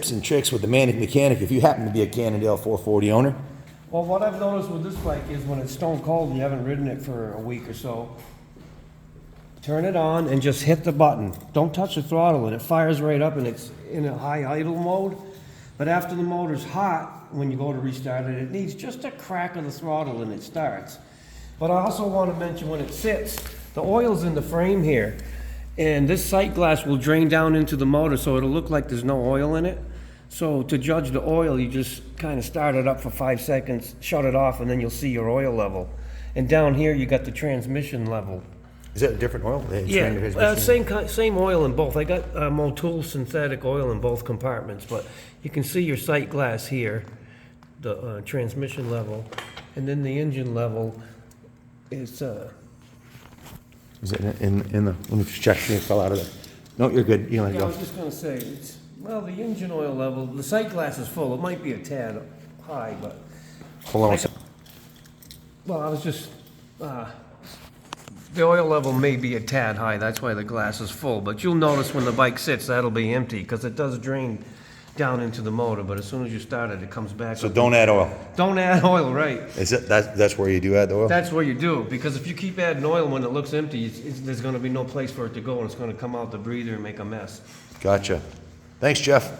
tips and tricks with the mechanic if you happen to be a Cannondale 440 owner? Well, what I've noticed with this bike is when it's stone cold and you haven't ridden it for a week or so, turn it on and just hit the button. Don't touch the throttle and it fires right up and it's in a high idle mode. But after the motor's hot, when you go to restart it, it needs just a crack of the throttle and it starts. But I also want to mention when it sits, the oil's in the frame here. And this sight glass will drain down into the motor so it'll look like there's no oil in it. So to judge the oil, you just kind of start it up for 5 seconds, shut it off, and then you'll see your oil level. And down here, you got the transmission level. Is that a different oil? Yeah, same oil in both. I got Motul synthetic oil in both compartments, but you can see your sight glass here, the transmission level, and then the engine level is... Is it in the, let me just check, see if it fell out of there. No, you're good, you know, Yeah, I go. was just gonna say, well, the engine oil level, the sight glass is full. It might be a tad high, but... Hold on a second. Well, I was just, the oil level may be a tad high, that's why the glass is full, but you'll notice when the bike sits, that'll be empty, because it does drain down into the motor, but as soon as you start it, it comes back. So don't add oil. Don't add oil, right. Is it, that's where you do add the oil? That's what you do, because if you keep adding oil when it looks empty, there's gonna be no place for it to go, and it's gonna come out the breather and make a mess. Gotcha. Thanks, Jeff.